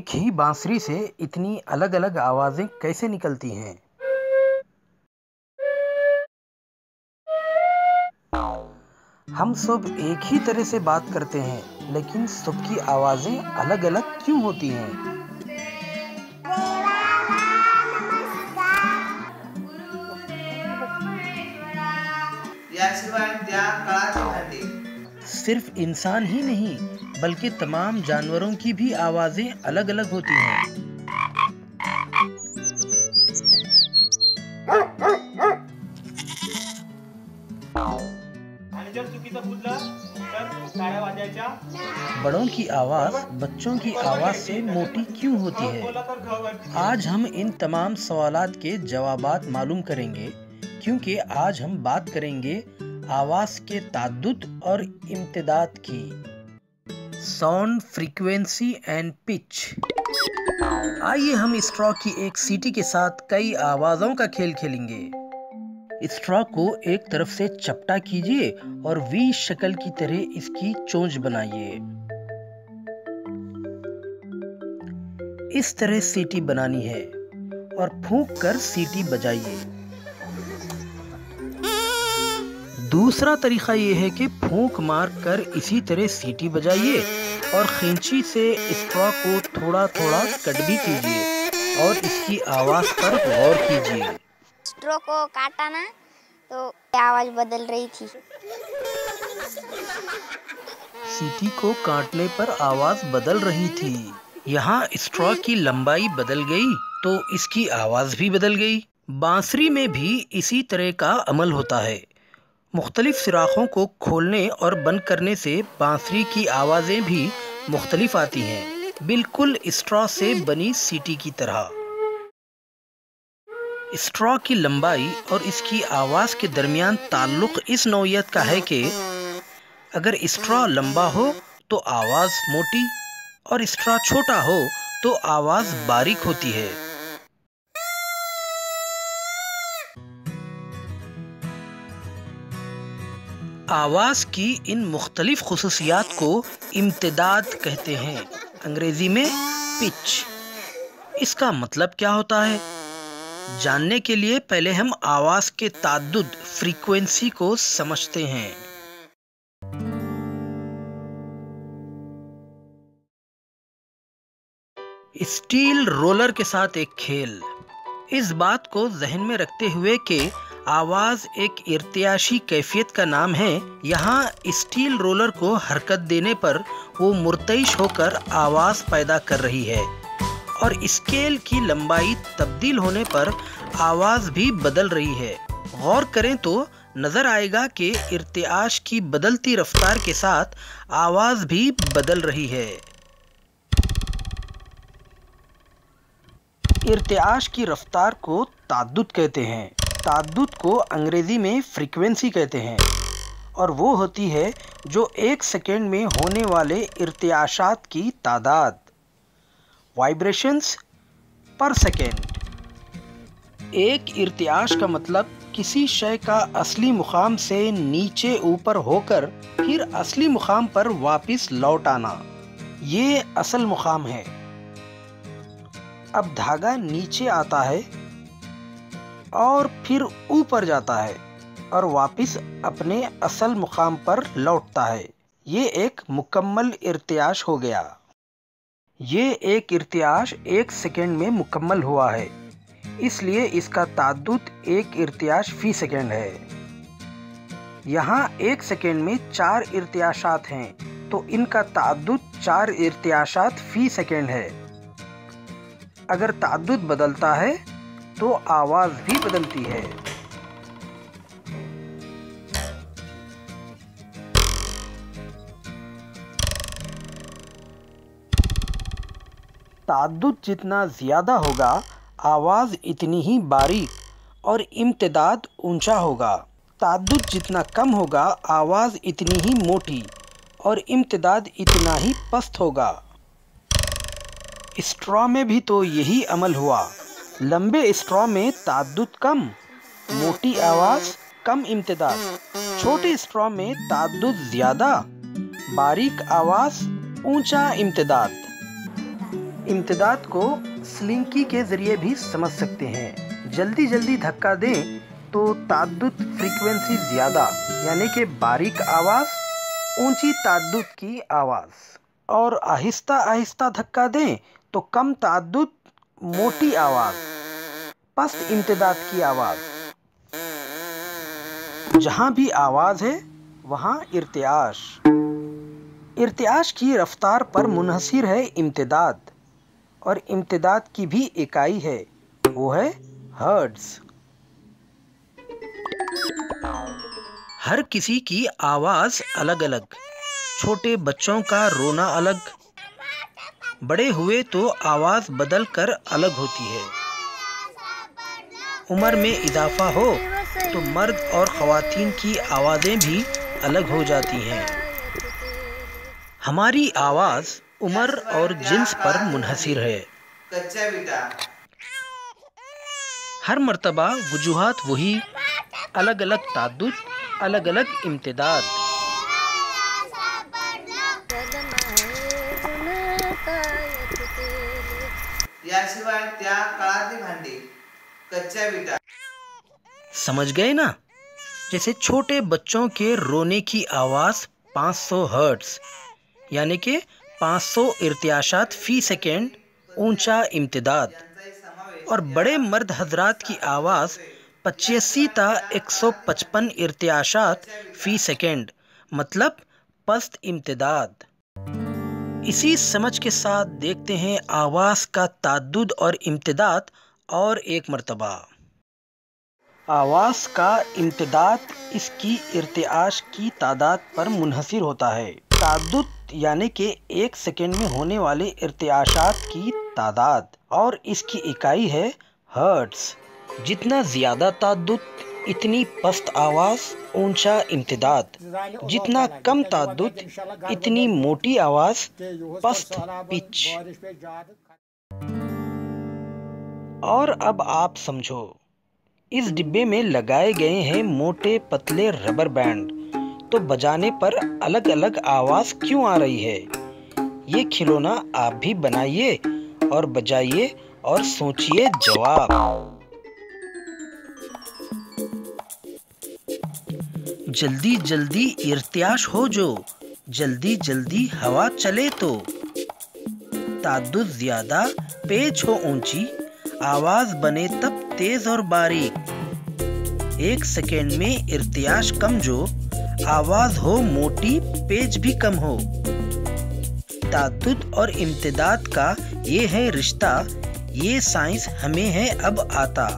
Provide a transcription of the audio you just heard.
एक ही बांसुरी से इतनी अलग अलग आवाजें कैसे निकलती हैं? हम सब एक ही तरह से बात करते हैं, लेकिन सबकी आवाजें अलग अलग क्यों होती हैं? याशिवाय त्या काळाची सिर्फ इंसान ही नहीं, बल्कि तमाम जानवरों की भी आवाजें अलग अलग होती हैं। आणि जर चुकीचं बुजलं तर टाळ्या वाजायच्या। बड़ों की आवाज बच्चों की आवाज से मोटी क्यों होती है? आज हम इन तमाम सवालात के जवाबात मालूम करेंगे, क्योंकि आज हम बात करेंगे आवाज के ताद्दुद और इम्तिदाद की। Sound frequency and pitch. आइए हम स्ट्रॉ की एक सीटी के साथ कई आवाजों का खेल खेलेंगे। स्ट्रॉ को एक तरफ से चपटा कीजिए और वी शक्ल की तरह इसकी चोंच बनाइए। इस तरह सीटी बनानी है और फूंक कर सीटी बजाइए। दूसरा तरीका यह है कि फूंक मार कर इसी तरह सीटी बजाइए और खींची से स्ट्रॉ को थोड़ा थोड़ा कट भी कीजिए और इसकी आवाज पर गौर कीजिए। स्ट्रॉ को काटा ना तो आवाज बदल रही थी। सीटी को काटने पर आवाज बदल रही थी। यहाँ स्ट्रॉ की लंबाई बदल गई तो इसकी आवाज भी बदल गई। बांसुरी में भी इसी तरह का अमल होता है। मुख्तलिफ सुराखों को खोलने और बंद करने से बांसुरी की आवाजें भी मुख्तलिफ आती हैं, बिल्कुल स्ट्रॉ से बनी सीटी की तरह। स्ट्रॉ की लंबाई और इसकी आवाज के दरमियान ताल्लुक इस नौइयत का है कि अगर स्ट्रॉ लंबा हो तो आवाज मोटी और स्ट्रॉ छोटा हो तो आवाज बारीक होती है। आवाज की इन मुख्तलिफ खुसूसियात को इम्तिदाद कहते हैं, अंग्रेजी में पिच। इसका मतलब क्या होता है? जानने के लिए पहले हम आवाज के ताद्दुद फ्रीक्वेंसी को समझते हैं। स्टील रोलर के साथ एक खेल। इस बात को जहन में रखते हुए कि आवाज एक इर्तियाशी कैफियत का नाम है, यहाँ स्टील रोलर को हरकत देने पर वो मुर्तइश होकर आवाज पैदा कर रही है और स्केल की लंबाई तब्दील होने पर आवाज भी बदल रही है। गौर करें तो नजर आएगा कि इर्तियाश की बदलती रफ्तार के साथ आवाज भी बदल रही है। इर्तियाश की रफ्तार को ताद्दुद कहते हैं। ताद्दुद को अंग्रेजी में फ्रीक्वेंसी कहते हैं और वो होती है जो एक सेकेंड में होने वाले इर्तियाशात की तादाद, वाइब्रेशंस पर सेकेंड। एक इर्तियाश का मतलब किसी शय का असली मुकाम से नीचे ऊपर होकर फिर असली मुकाम पर वापस लौट आना, ये असल मुकाम है। अब धागा नीचे आता है और फिर ऊपर जाता है और वापस अपने असल मुकाम पर लौटता है। ये एक मुकम्मल इर्तियाश हो गया। ये एक इर्तियाश एक सेकेंड में मुकम्मल हुआ है, इसलिए इसका ताद्दुद एक इर्तियाश फी सेकेंड है। यहाँ एक सेकेंड में 4 इर्तियाशात हैं, तो इनका ताद्दुद 4 इर्तियाशात फी सेकेंड है। अगर ताद्दुद बदलता है तो आवाज भी बदलती है। ताद्दुद जितना ज़्यादा होगा आवाज़ इतनी ही बारीक और इम्तिदाद ऊंचा होगा। ताद्दुद जितना कम होगा आवाज़ इतनी ही मोटी और इम्तिदाद इतना ही पस्त होगा। स्ट्रॉ में भी तो यही अमल हुआ। लंबे स्ट्रॉ में ताद्दुद कम, मोटी आवाज़, कम इम्तिदाद। छोटे स्ट्रॉ में ताद्दुद ज़्यादा, बारीक आवाज़, ऊंचा इम्तिदाद। इम्तिदाद को स्लिंकी के जरिए भी समझ सकते हैं। जल्दी जल्दी धक्का दें तो ताद्दुद फ्रीक्वेंसी ज़्यादा यानी कि बारीक आवाज़, ऊंची ताद्दुद की आवाज़, और आहिस्ता आहिस्ता धक्का दें तो कम ताद्दुद मोटी आवाज़, पस्त इम्तिदाद की आवाज़। जहाँ भी आवाज़ है वहाँ इर्तियाश। इर्तियाश की रफ्तार पर मुनहसिर है इम्तिदाद, और इम्तिदाद की भी इकाई है, वो है हर्ट्ज़। हर किसी की आवाज़ अलग अलग। छोटे बच्चों का रोना अलग, बड़े हुए तो आवाज़ बदल कर अलग होती है। उम्र में इजाफा हो तो मर्द और ख़वातीन की आवाज़ें भी अलग हो जाती हैं। हमारी आवाज़ उम्र और जिन्स पर मुनहसिर है। कच्चा बेटा हर मर्तबा वजूहात वही, अलग अलग ताद्दुद, अलग अलग इम्तिदाद। याशिवाय त्या काळातली भांडी कच्चा बेटा। समझ गए ना? जैसे छोटे बच्चों के रोने की आवाज़ 500 हर्ट्ज़ यानी कि 500 इर्तियाशात फ़ी सेकेंड ऊंचा इम्तिदाद, और बड़े मर्द हजरात की आवाज़ 85 ता 155 इर्तियाशात फ़ी सेकेंड मतलब पस्त इम्तिदाद। इसी समझ के साथ देखते हैं आवाज़ का ताद्दुद और इम्तिदाद और एक मर्तबा। आवाज़ का इम्तिदाद इसकी इर्तियाश की तादाद पर मुनहसिर होता है। ताद्दुद यानी कि 1 सेकेंड में होने वाले इर्तियाशात की तादाद, और इसकी इकाई है हर्ट्ज़। जितना ज़्यादा ताद्दुद इतनी पस्त आवाज़, ऊंचा इम्तिदाद। जितना कम ताद्दुद इतनी मोटी आवाज़, पस्त पिच। और अब आप समझो, इस डिब्बे में लगाए गए हैं मोटे पतले रबर बैंड, तो बजाने पर अलग अलग आवाज़ क्यों आ रही है? ये खिलौना आप भी बनाइए और बजाइए और सोचिए जवाब। जल्दी जल्दी इर्तियाश हो जो, जल्दी जल्दी हवा चले तो। ताद्दुद ज़्यादा, पेच हो ऊंची, आवाज़ बने तब तेज़ और बारीक। 1 सेकेंड में इर्तियाश कम जो, आवाज़ हो मोटी, पेच भी कम हो। ताद्दुद और इम्तिदाद का ये है रिश्ता, ये साइंस हमें है अब आता।